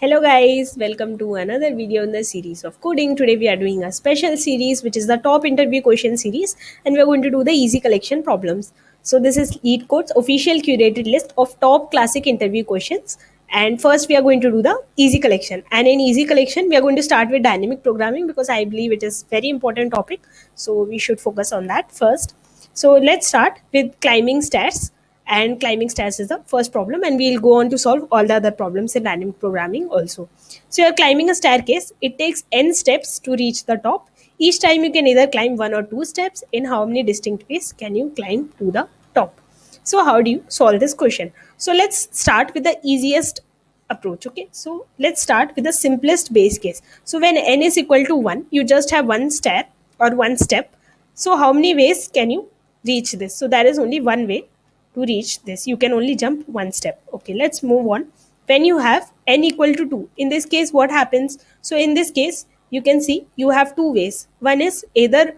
Hello guys, welcome to another video in the series of coding. Today we are doing a special series which is the top interview question series, and we are going to do the easy collection problems. So this is LeetCode's official curated list of top classic interview questions, and first we are going to do the easy collection. And in easy collection we are going to start with dynamic programming because I believe it is very important topic, so we should focus on that first. So let's start with climbing stairs, and climbing stairs is the first problem, and we'll go on to solve all the other problems in dynamic programming also. So you're climbing a staircase. It takes n steps to reach the top. Each time you can either climb one or two steps. In how many distinct ways can you climb to the top? So how do you solve this question? So let's start with the easiest approach. Okay, so let's start with the simplest base case. So when n is equal to 1, you just have one stair or one step. So how many ways can you reach this? So there is only one way to reach this. You can only jump one step. Okay, let's move on. When you have n equal to 2, in this case what happens? So in this case you can see you have two ways. One is either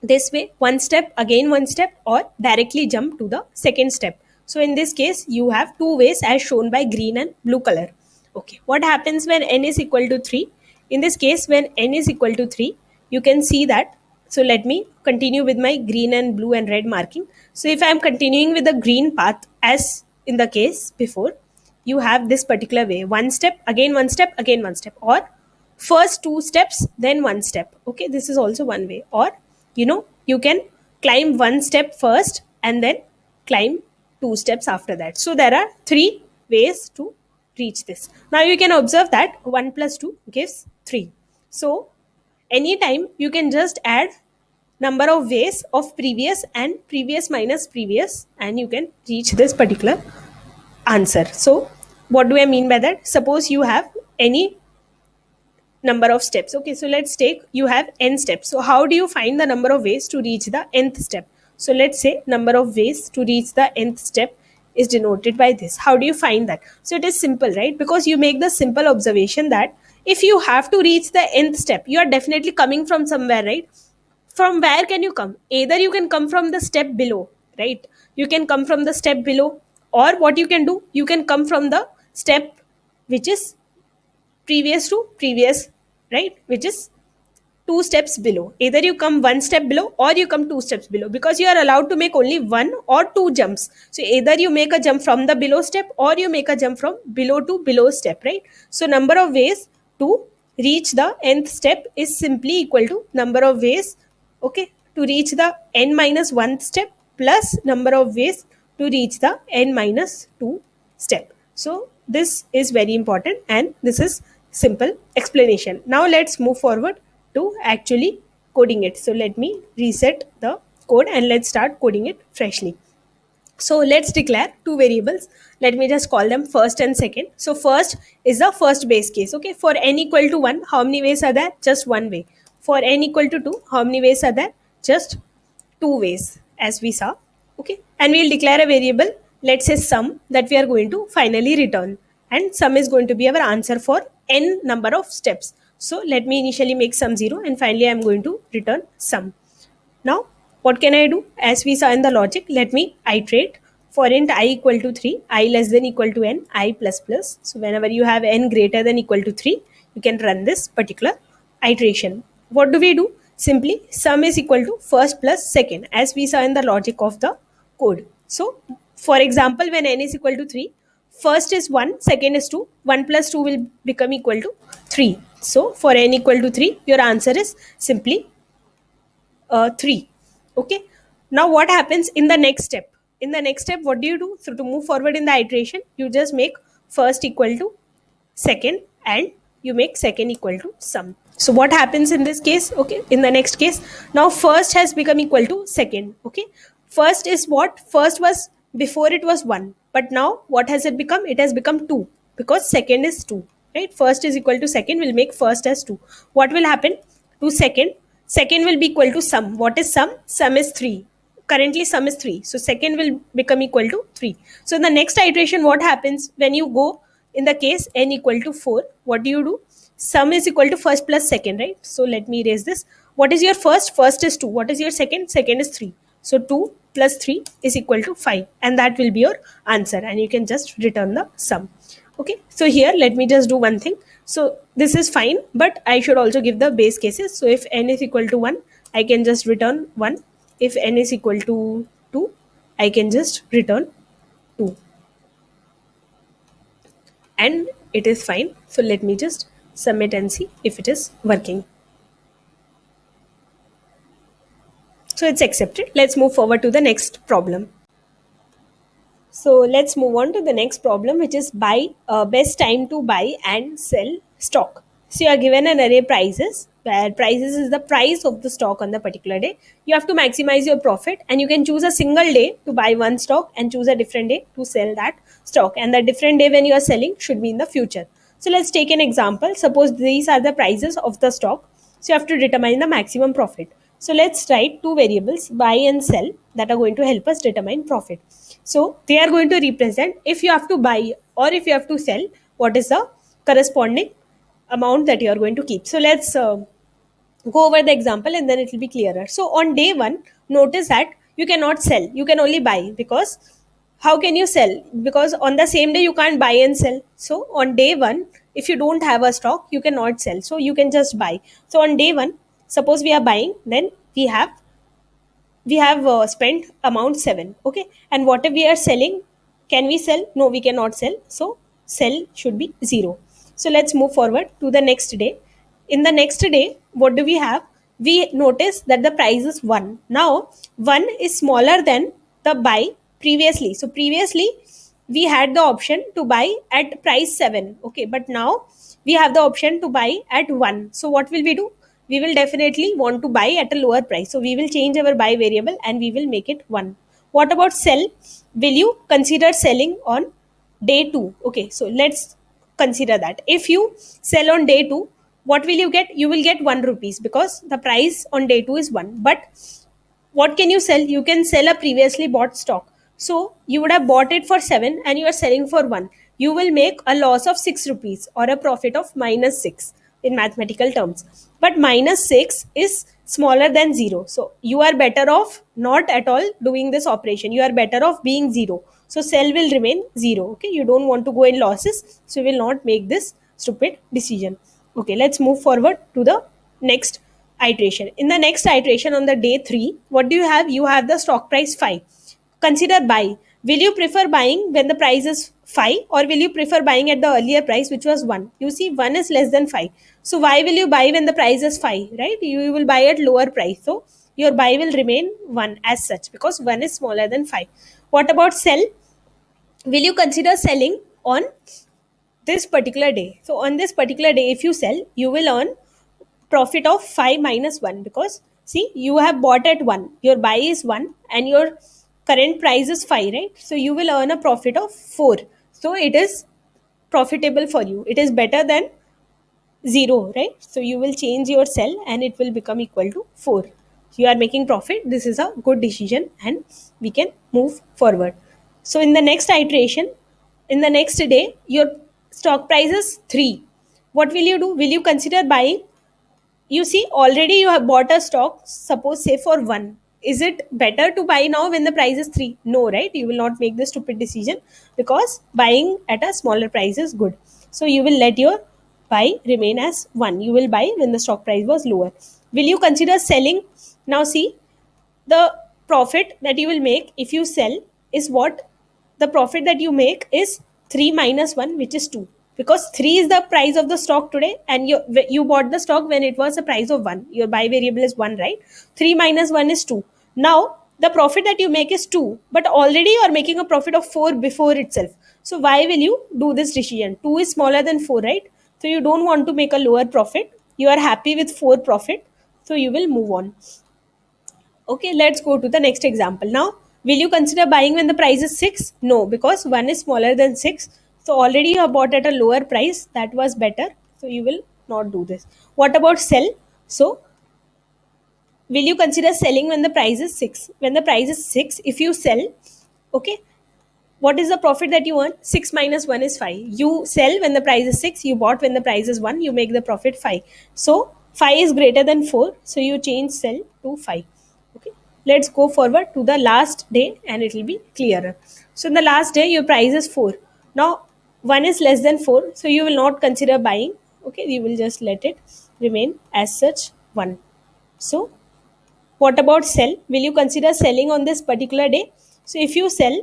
this way, one step, again one step, or directly jump to the second step. So in this case you have two ways as shown by green and blue color. Okay, what happens when n is equal to 3? In this case when n is equal to 3, you can see that. So let me continue with my green and blue and red marking. So if I am continuing with the green path as in the case before, you have this particular way: one step, again one step, again one step, or first two steps then one step. Okay, this is also one way. Or you can climb one step first and then climb two steps after that. So there are three ways to reach this. Now you can observe that 1 plus 2 gives 3. So anytime you can just add number of ways of previous and previous minus previous, and you can reach this particular answer. So what do I mean by that? Suppose you have any number of steps. Okay, so let's take, you have n steps. So how do you find the number of ways to reach the nth step? So let's say number of ways to reach the nth step is denoted by this. How do you find that? So it is simple, right? Because you make the simple observation that if you have to reach the nth step, you are definitely coming from somewhere, right? From where can you come? Either you can come from the step below, right? You can come from the step below, or what you can do, you can come from the step which is previous to previous, right? Which is two steps below. Either you come one step below or you come two steps below, because you are allowed to make only one or two jumps. So either you make a jump from the below step or you make a jump from below to below step, right? So number of ways to reach the nth step is simply equal to number of ways, okay, to reach the n minus 1th step plus number of ways to reach the n minus 2 step. So this is very important, and this is simple explanation. Now let's move forward to actually coding it. So let me reset the code and let's start coding it freshly. So let's declare two variables. Let me just call them first and second. So first is the first base case. Okay, for n equal to 1, how many ways are there? Just one way. For n equal to 2, how many ways are there? Just two ways, as we saw. Okay, and we'll declare a variable, let's say sum, that we are going to finally return, and sum is going to be our answer for n number of steps. So let me initially make sum 0, and finally I'm going to return sum. Now what can I do? As we saw in the logic, let me iterate. For int I equal to 3, I less than equal to n, I plus plus. So whenever you have n greater than equal to 3, you can run this particular iteration. What do we do? Simply sum is equal to first plus second, as we saw in the logic of the code. So for example, when n is equal to 3, first is 1, second is 2, 1 plus 2 will become equal to 3. So for n equal to 3, your answer is simply 3. Okay, now what happens in the next step? In the next step, what do you do? So to move forward in the iteration, you just make first equal to second, and you make second equal to sum. So what happens in this case? Okay, in the next case, now first has become equal to second. Okay, first is what? First was, before it was 1, but now what has it become? It has become 2, because second is 2, right? First is equal to second, will make first as 2. What will happen to second? Second will be equal to sum. What is sum? Sum is 3. Currently sum is 3, so second will become equal to 3. So in the next iteration, what happens when you go in the case n equal to 4? What do you do? Sum is equal to first plus second, right? So let me erase this. What is your first? First is 2. What is your second? Second is 3. So 2 plus 3 is equal to 5, and that will be your answer, and you can just return the sum. Okay, so here let me just do one thing. So this is fine, but I should also give the base cases. So if n is equal to 1, I can just return 1. If n is equal to 2, I can just return 2, and it is fine. So let me just submit and see if it is working. So it's accepted. Let's move forward to the next problem. So let's move on to the next problem, which is buy best time to buy and sell stock. So you are given an array prices, where prices is the price of the stock on the particular day. You have to maximize your profit, and you can choose a single day to buy one stock and choose a different day to sell that stock. And the different day when you are selling should be in the future. So let's take an example. Suppose these are the prices of the stock. So you have to determine the maximum profit. So let's write two variables, buy and sell, that are going to help us determine profit. So they are going to represent if you have to buy or if you have to sell, what is the corresponding amount that you are going to keep. So let's go over the example and then it will be clearer. So on day one, notice that you cannot sell, you can only buy, because how can you sell? Because on the same day you can't buy and sell. So on day one, if you don't have a stock, you cannot sell. So you can just buy. So on day one, suppose we are buying, then we have spent amount 7. Okay, and whatever we are selling, can we sell? No, we cannot sell. So sell should be 0. So let's move forward to the next day. In the next day, what do we have? We notice that the price is 1. Now 1 is smaller than the buy previously. So previously we had the option to buy at price 7. Okay, but now we have the option to buy at 1. So what will we do? We will definitely want to buy at a lower price. So we will change our buy variable and we will make it 1. What about sell? Will you consider selling on day 2? Okay, so let's consider that. If you sell on day 2, what will you get? You will get 1 rupees, because the price on day 2 is 1. But what can you sell? You can sell a previously bought stock. So you would have bought it for 7 and you are selling for 1. You will make a loss of 6 rupees or a profit of minus 6 in mathematical terms. But minus 6 is smaller than 0. So you are better off not at all doing this operation. You are better off being 0. So sell will remain 0. Okay, you don't want to go in losses. So you will not make this stupid decision. Okay, let's move forward to the next iteration. In the next iteration on the day 3, what do you have? You have the stock price 5. Consider buy. Will you prefer buying when the price is 5, or will you prefer buying at the earlier price, which was 1? You see, 1 is less than 5. So why will you buy when the price is 5, right? You will buy at lower price. So your buy will remain 1 as such, because 1 is smaller than 5. What about sell? Will you consider selling on this particular day? So on this particular day, if you sell, you will earn profit of 5 minus 1, because see, you have bought at 1, your buy is 1 and your current price is 5, right? So you will earn a profit of 4. So it is profitable for you, it is better than 0, right? So you will change your sell and it will become equal to 4. You are making profit. This is a good decision and we can move forward. So in the next iteration, in the next day, your stock price is 3. What will you do? Will you consider buying? You see, already you have bought a stock, suppose say for 1. Is it better to buy now when the price is 3? No, right? You will not make the stupid decision, because buying at a smaller price is good. So you will let your buy remain as 1. You will buy when the stock price was lower. Will you consider selling? Now see, the profit that you will make if you sell is what? The profit that you make is 3 minus 1, which is 2, because 3 is the price of the stock today and you bought the stock when it was a price of 1. Your buy variable is 1, right? 3 minus 1 is 2. Now the profit that you make is 2, but already you are making a profit of 4 before itself. So why will you do this decision? 2 is smaller than 4, right? So you don't want to make a lower profit, you are happy with 4 profit, so you will move on. Okay, let's go to the next example now. Will you consider buying when the price is 6? No, because 1 is smaller than 6. So already you have bought at a lower price. That was better. So you will not do this. What about sell? So will you consider selling when the price is 6? When the price is 6, if you sell, okay, what is the profit that you earn? 6 minus 1 is 5. You sell when the price is 6, you bought when the price is 1, you make the profit 5. So 5 is greater than 4, so you change sell to 5. Okay, let's go forward to the last day and it will be clearer. So in the last day, your price is 4. Now 1 is less than 4, so you will not consider buying. Okay, you will just let it remain as such 1. So what about sell? Will you consider selling on this particular day? So if you sell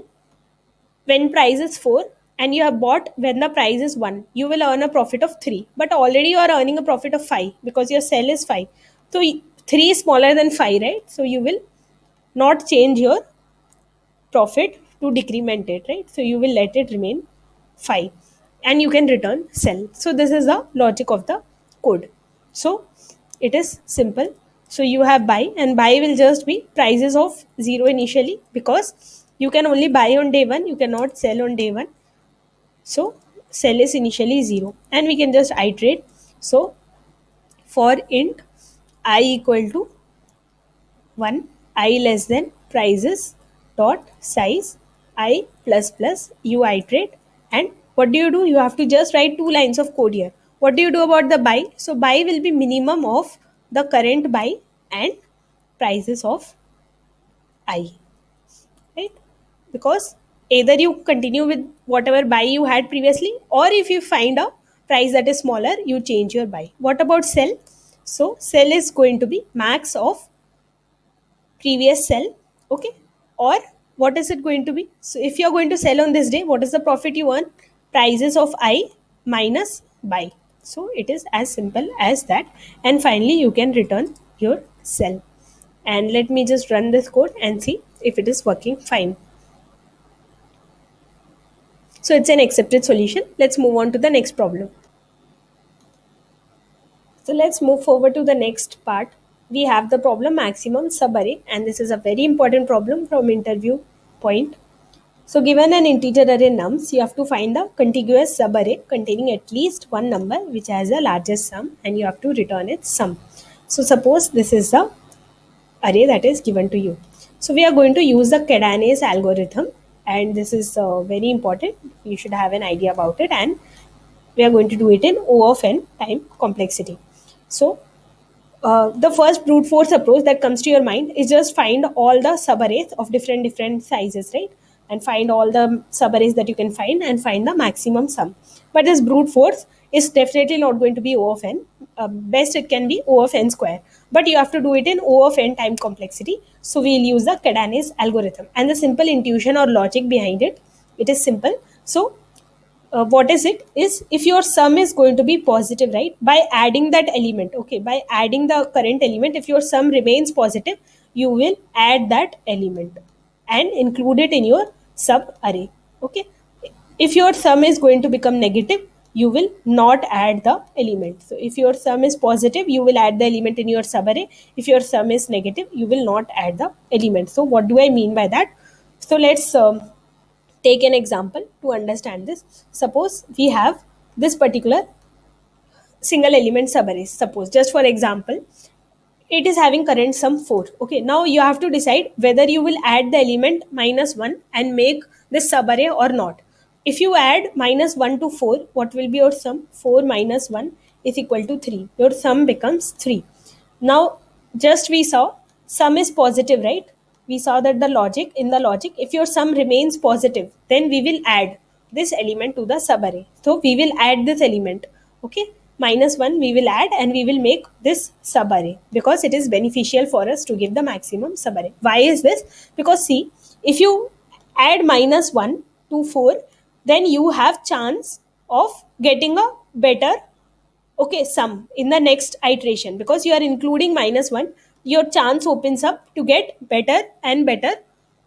when price is 4 and you have bought when the price is 1, you will earn a profit of 3, but already you are earning a profit of 5 because your sell is 5. So 3 is smaller than 5, right? So you will not change your profit to decrement it, right? So you will let it remain 5 and you can return sell. So this is the logic of the code. So it is simple. So you have buy, and buy will just be prices of 0 initially, because you can only buy on day 1, you cannot sell on day 1. So sell is initially 0 and we can just iterate. So for int I equal to 1, I less than prices dot size I plus plus, you iterate. And what do? You have to just write 2 lines of code here. What do you do about the buy? So buy will be minimum of the current buy and prices of I, right? Because either you continue with whatever buy you had previously, or if you find a price that is smaller, you change your buy. What about sell? So sell is going to be max of previous sell. Okay, or what is it going to be? So if you're going to sell on this day, what is the profit you earn? Prices of I minus buy. So it is as simple as that. And finally you can return your sell. And let me just run this code and see if it is working fine. So it's an accepted solution. Let's move on to the next problem. So let's move forward to the next part. We have the problem maximum subarray, and this is a very important problem from interview point. So given an integer array nums, you have to find the contiguous subarray containing at least one number which has the largest sum, and you have to return its sum. So suppose this is the array that is given to you. So we are going to use the Kadani's algorithm, and this is very important. You should have an idea about it, and we are going to do it in O of n time complexity. So the first brute force approach that comes to your mind is just find all the subarrays of different sizes, right? And find all the subarrays that you can find and find the maximum sum. But this brute force is definitely not going to be O of n. Best it can be O of n square. But you have to do it in O of n time complexity. So we'll use the Kadani's algorithm. And the simple intuition or logic behind it, it is simple. So what is it is, if your sum is going to be positive, right, by adding that element, okay, by adding the current element, if your sum remains positive, you will add that element and include it in your sub array. Okay, if your sum is going to become negative, you will not add the element. So if your sum is positive, you will add the element in your sub array. If your sum is negative, you will not add the element. So what do I mean by that? So let's take an example to understand this. Suppose we have this particular single element subarray. Suppose, just for example, it is having current sum 4. Okay, now you have to decide whether you will add the element minus 1 and make this subarray or not. If you add minus 1 to 4, what will be your sum? 4 minus 1 is equal to 3. Your sum becomes 3. Now just we saw sum is positive, right? We saw that the logic, in the logic, if your sum remains positive, then we will add this element to the subarray. So we will add this element. Okay, minus 1 we will add and we will make this subarray, because it is beneficial for us to give the maximum subarray. Why is this? Because see, if you add minus 1 to 4, then you have chance of getting a better, okay, sum in the next iteration, because you are including minus 1, your chance opens up to get better and better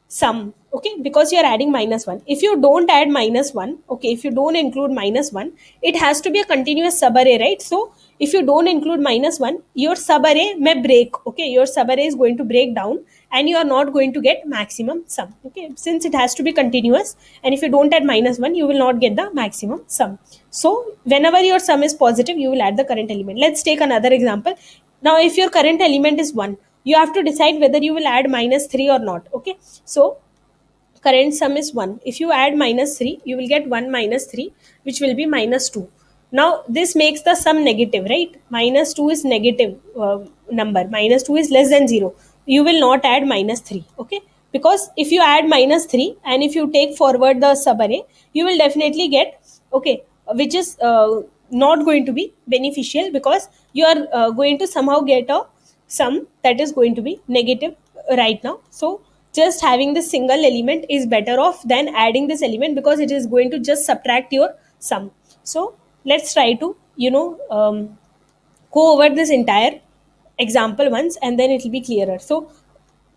sum. Okay, because you are adding minus 1. If you don't add minus 1, okay, if you don't include minus 1, it has to be a continuous subarray, right? So if you don't include minus 1, your subarray may break. Okay, your subarray is going to break down and you are not going to get maximum sum. Okay, since it has to be continuous, and if you don't add minus 1, you will not get the maximum sum. So whenever your sum is positive, you will add the current element. Let's take another example. Now if your current element is 1, you have to decide whether you will add minus 3 or not. Okay, so current sum is 1. If you add minus 3, you will get 1 minus 3, which will be minus 2. Now this makes the sum negative, right? Minus 2 is negative number. Minus 2 is less than 0. You will not add minus 3. Okay, because if you add minus 3 and if you take forward the subarray, you will definitely get okay, which is not going to be beneficial, because you are going to somehow get a sum that is going to be negative right now. So just having this single element is better off than adding this element, because it is going to just subtract your sum. So let's try to go over this entire example once, and then it will be clearer. So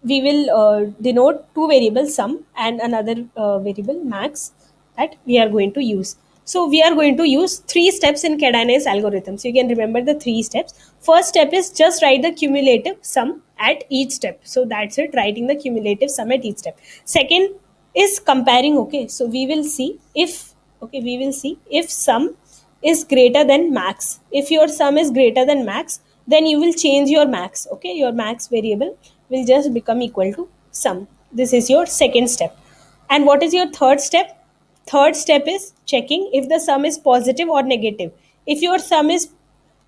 we will denote two variables, sum and another variable max, that we are going to use. So we are going to use three steps in Kadani's algorithm. So you can remember the three steps. First step is just write the cumulative sum at each step. So that's it, writing the cumulative sum at each step. Second is comparing. Okay, so we will see if, okay, we will see if sum is greater than max. If your sum is greater than max, then you will change your max. Okay, your max variable will just become equal to sum. This is your second step. And what is your third step? Third step is checking if the sum is positive or negative. If your sum is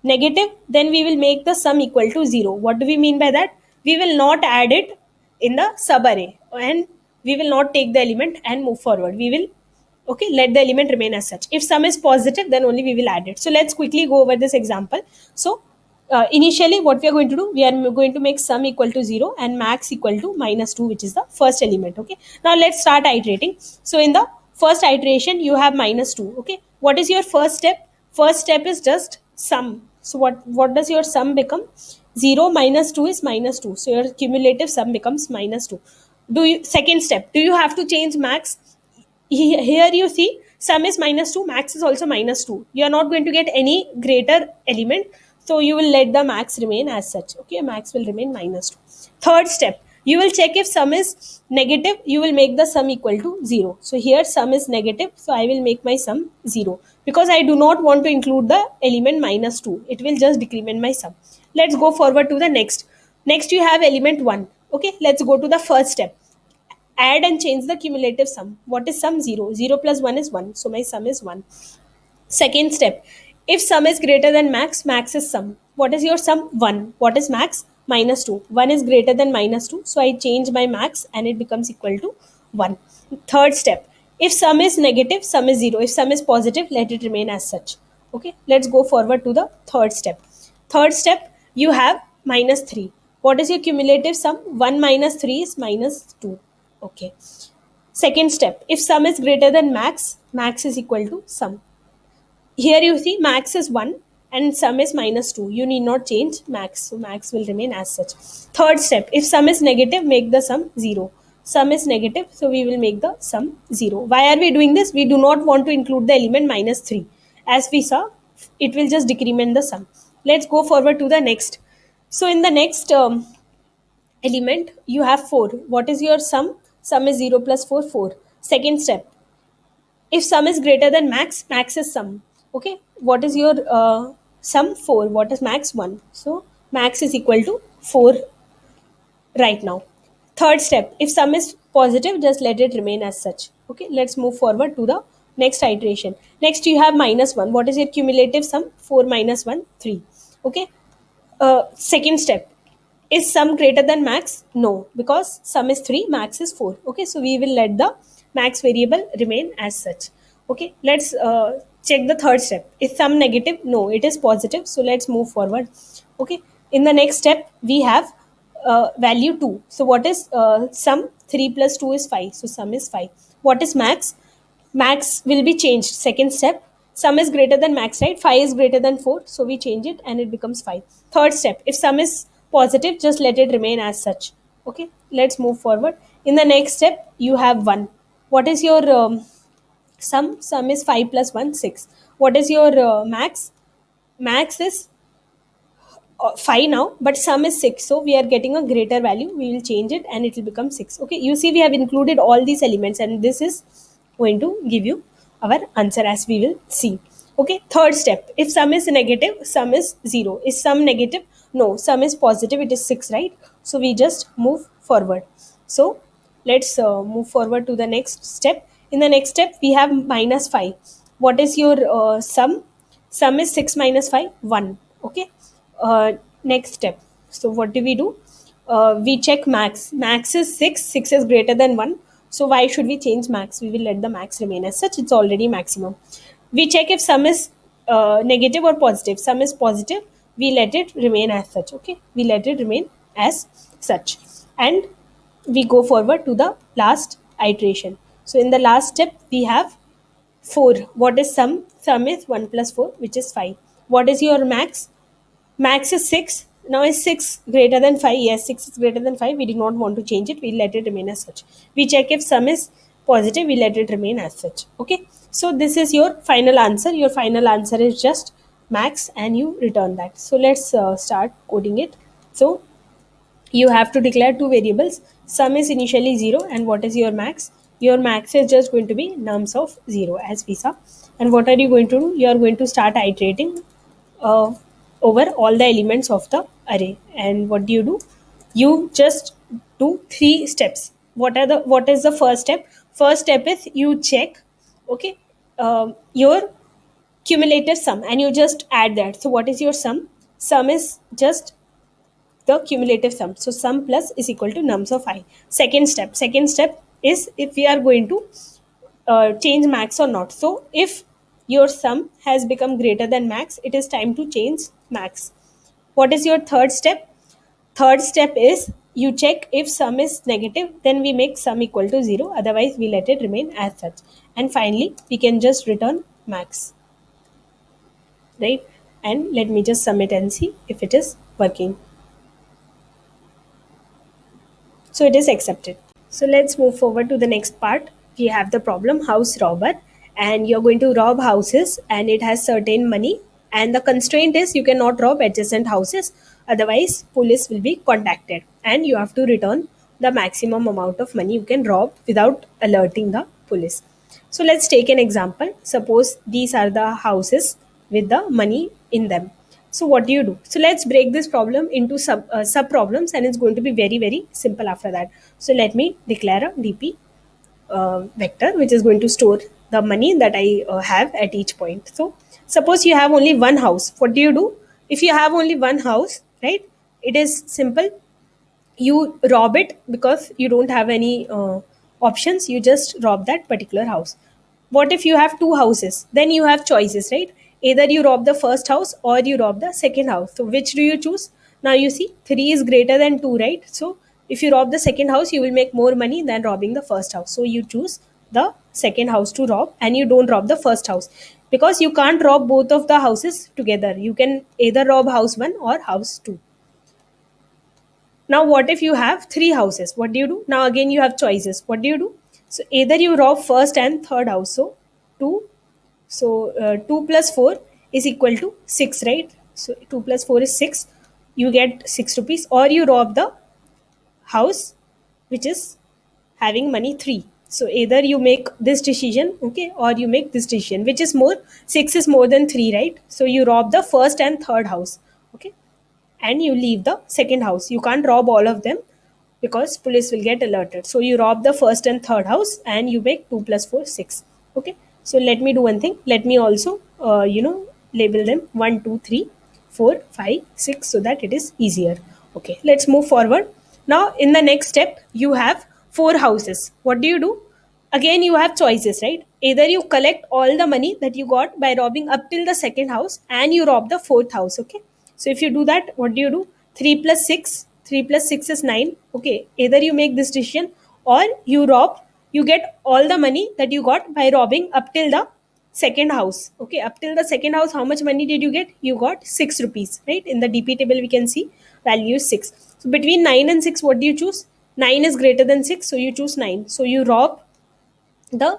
negative, then we will make the sum equal to 0. What do we mean by that? We will not add it in the subarray, and we will not take the element and move forward. We will, okay, let the element remain as such. If sum is positive, then only we will add it. So let's quickly go over this example. So initially what we are going to do, we are going to make sum equal to 0 and max equal to minus 2, which is the first element. Okay, now let's start iterating. So in the first iteration you have minus 2. Okay, what is your first step? First step is just sum. So what does your sum become? 0 minus 2 is minus 2, so your cumulative sum becomes minus 2. Do you, second step, do you have to change max? Here you see sum is minus 2, max is also minus 2. You are not going to get any greater element, so you will let the max remain as such. Okay, max will remain minus 2. Third step, you will check if sum is negative, you will make the sum equal to 0. So here sum is negative, so I will make my sum 0, because I do not want to include the element minus 2. It will just decrement my sum. Let's go forward to the next you have element 1. Okay, let's go to the first step. Add and change the cumulative sum. What is sum? 0. 0 plus 1 is 1. So my sum is 1. Second step. If sum is greater than max, max is sum. What is your sum? 1. What is max? Minus 2. 1 is greater than minus 2. So I change my max and it becomes equal to 1. Third step. If sum is negative, sum is 0. If sum is positive, let it remain as such. Okay. Let's go forward to the third step. Third step, you have minus 3. What is your cumulative sum? 1 minus 3 is minus 2. Okay. Second step, if sum is greater than max, max is equal to sum. Here you see max is 1 and sum is minus 2. You need not change max. So max will remain as such. Third step, if sum is negative, make the sum 0. Sum is negative, so we will make the sum 0. Why are we doing this? We do not want to include the element minus 3. As we saw, it will just decrement the sum. Let's go forward to the next. So in the next element you have 4. What is your sum? Sum is 0 plus 4, 4. Second step, if sum is greater than max, max is sum. Okay, what is your sum? 4. What is max? 1. So max is equal to 4 right now. Third step, if sum is positive, just let it remain as such. Okay, let's move forward to the next iteration. Next you have minus 1. What is your cumulative sum? 4 minus 1, 3. Okay, second step, is sum greater than max? No, because sum is 3, max is 4. Okay, so we will let the max variable remain as such. Okay, let's check the third step. Is sum negative? No, it is positive. So let's move forward. Okay, in the next step we have value 2. So what is sum? 3 plus 2 is 5. So sum is 5. What is max? Max will be changed. Second step, sum is greater than max, right? 5 is greater than 4, so we change it and it becomes 5. Third step, if sum is positive, just let it remain as such. Okay, let's move forward. In the next step you have 1. What is your sum is 5 plus 1, 6. What is your max? Max is 5 now, but sum is 6, so we are getting a greater value. We will change it and it will become 6. Okay, you see we have included all these elements, and this is going to give you our answer, as we will see. Okay, third step, if sum is negative, sum is 0. Is sum negative? No, sum is positive, it is 6, right? So we just move forward. So let's move forward to the next step. In the next step we have minus 5. What is your sum is 6 minus 5, 1. Okay, next step, so what do? We check max. Max is 6. 6 is greater than 1, so why should we change max? We will let the max remain as such. It's already maximum. We check if sum is negative or positive. Sum is positive, we let it remain as such. Okay, we let it remain as such, and we go forward to the last iteration. So in the last step we have 4. What is sum? Sum is 1 plus 4, which is 5. What is your max? Max is 6. Now is 6 greater than 5? Yes, 6 is greater than 5. We do not want to change it. We let it remain as such. We check if sum is positive. We let it remain as such. Okay. So this is your final answer. Your final answer is just max, and you return that. So let's start coding it. So you have to declare two variables. Sum is initially 0, and what is your max? Your max is just going to be nums of 0, as we saw. And what are you going to do? You are going to start iterating uh, over all the elements of the array. And what do? You just do 3 steps. What is the first step? First step is you check, okay, your cumulative sum, and you just add that. So what is your sum? Sum is just the cumulative sum. So sum plus is equal to nums of I. Second step is if we are going to change max or not. So if your sum has become greater than max, it is time to change max. What is your third step? Third step is you check if sum is negative, then we make sum equal to 0, otherwise we let it remain as such. And finally we can just return max, right? And let me just submit and see if it is working. So it is accepted. So let's move forward to the next part. We have the problem house robber, and you're going to rob houses, and it has certain money, and the constraint is you cannot rob adjacent houses, otherwise police will be contacted, and you have to return the maximum amount of money you can rob without alerting the police. So let's take an example. Suppose these are the houses with the money in them. So what do? So let's break this problem into sub problems, and it's going to be very simple after that. So let me declare a DP vector which is going to store the money that I have at each point. So suppose you have only one house. What do? If you have only one house, right? It is simple. You rob it because you don't have any options. You just rob that particular house. What if you have two houses? Then you have choices, right? Either you rob the first house or you rob the second house. So which do you choose? Now you see 3 is greater than 2, right? So if you rob the second house, you will make more money than robbing the first house. So you choose the second house to rob, and you don't rob the first house, because you can't rob both of the houses together. You can either rob house 1 or house 2. Now, what if you have 3 houses? What do? Now, again, you have choices. What do? So, either you rob first and third house. So, 2. So, 2 plus 4 is equal to 6, right? So, 2 plus 4 is 6. You get 6 rupees. Or you rob the house which is having money 3. So, either you make this decision, okay, or you make this decision. Which is more? 6 is more than 3, right? So, you rob the first and third house, okay, and you leave the second house. You can't rob all of them because police will get alerted. So you rob the first and third house, and you make 2 plus 4 6. Okay. So let me do one thing. Let me also label them 1 2 3 4 5 6 so that it is easier. Okay. Let's move forward. Now in the next step you have 4 houses. What do? Again you have choices, right? Either you collect all the money that you got by robbing up till the second house, and you rob the fourth house. Okay, so if you do that, what do? 3 plus 6, 3 plus 6 is 9. Okay, either you make this decision, or you rob, you get all the money that you got by robbing up till the second house. Okay, up till the second house, how much money did you get? You got 6 rupees, right? In the DP table we can see value is 6. So between 9 and 6, what do you choose? 9 is greater than 6, so you choose 9. So you rob the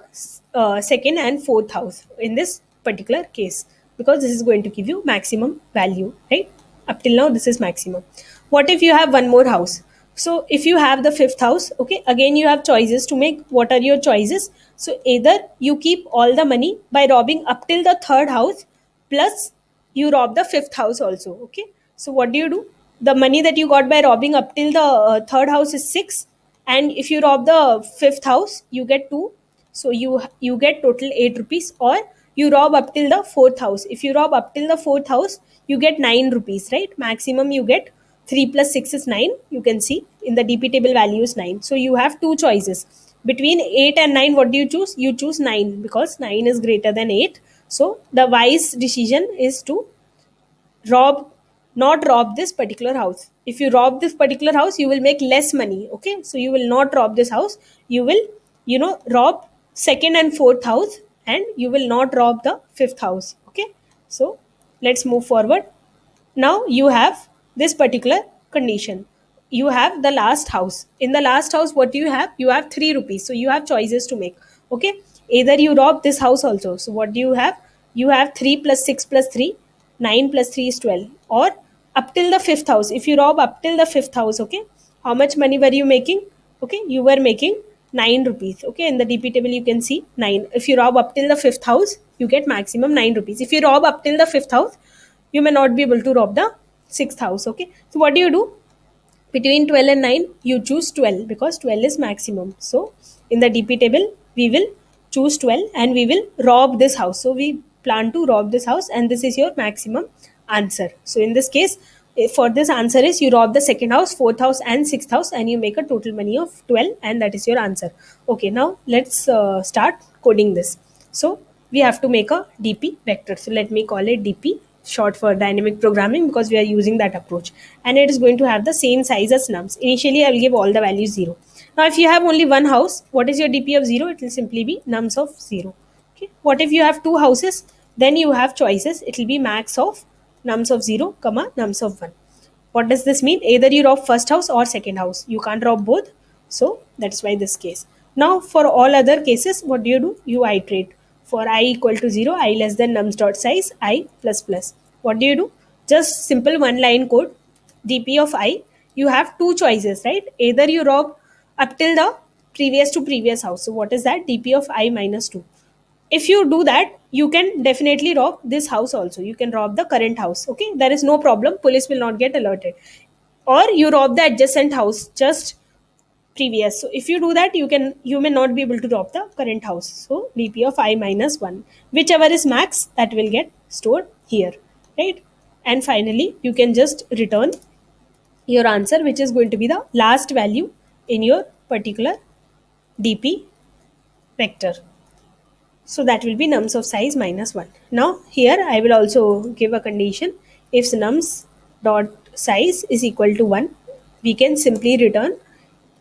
second and fourth house in this particular case, because this is going to give you maximum value, right? Up till now this is maximum. What if you have one more house? So if you have the fifth house, okay, again you have choices to make. What are your choices? So either you keep all the money by robbing up till the third house, plus you rob the fifth house also. Okay, so what do? The money that you got by robbing up till the third house is 6, and if you rob the fifth house you get 2. So you get total 8 rupees. Or you rob up till the fourth house. If you rob up till the fourth house, you get 9 rupees, right? Maximum you get 3 plus 6 is 9. You can see in the DP table value is 9. So you have two choices between 8 and 9. What do you choose? You choose 9 because 9 is greater than 8. So the wise decision is to rob not rob this particular house. If you rob this particular house, you will make less money. Okay, so you will not rob this house. You will, rob second and fourth house, and you will not rob the fifth house. Okay, so let's move forward. Now you have this particular condition. You have the last house. In the last house, what do you have? You have 3 rupees. So you have choices to make. Okay, either you rob this house also. So what do you have? You have 3 plus 6 plus 3, 9 plus 3 is 12. Or up till the fifth house. If you rob up till the fifth house, okay, how much money were you making? Okay, you were making 9 rupees. Okay, in the DP table you can see 9. If you rob up till the fifth house, you get maximum 9 rupees. If you rob up till the fifth house, you may not be able to rob the sixth house. Okay, so what do? Between 12 and 9, you choose 12 because 12 is maximum. So in the DP table, we will choose 12 and we will rob this house. So we plan to rob this house, and this is your maximum answer. So in this case, for this answer is you rob the second house, fourth house and sixth house, and you make a total money of 12, and that is your answer. Okay, now let's start coding this. So we have to make a DP vector. So let me call it DP, short for dynamic programming, because we are using that approach, and it is going to have the same size as nums. Initially I will give all the values 0. Now if you have only one house, what is your DP of 0? It will simply be nums of 0. Okay, what if you have two houses? Then you have choices. It will be max of nums of 0 comma nums of 1. What does this mean? Either you rob first house or second house. You can't rob both. So that's why this case. Now for all other cases, what do? You iterate. For I equal to 0, I less than nums dot size, I plus plus. What do? Just simple one line code. DP of I. You have two choices, right? Either you rob up till the previous to previous house. So what is that? DP of I minus 2. If you do that, you can definitely rob this house also. You can rob the current house. Okay, there is no problem. Police will not get alerted. Or you rob the adjacent house just previous. So if you do that, you may not be able to rob the current house. So DP of I minus 1, whichever is max, that will get stored here, right? And finally you can just return your answer, which is going to be the last value in your particular DP vector. So that will be nums of size minus 1. Now here I will also give a condition. If nums dot size is equal to 1, we can simply return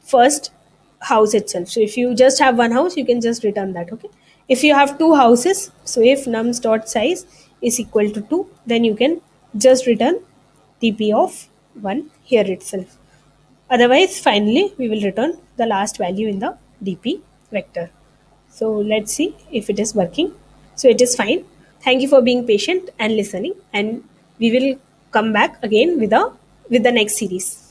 first house itself. So if you just have one house, you can just return that. Okay, if you have two houses, so if nums dot size is equal to 2, then you can just return DP of 1 here itself. Otherwise, finally we will return the last value in the DP vector. So let's see if it is working. So it is fine. Thank you for being patient and listening, and we will come back again with the next series.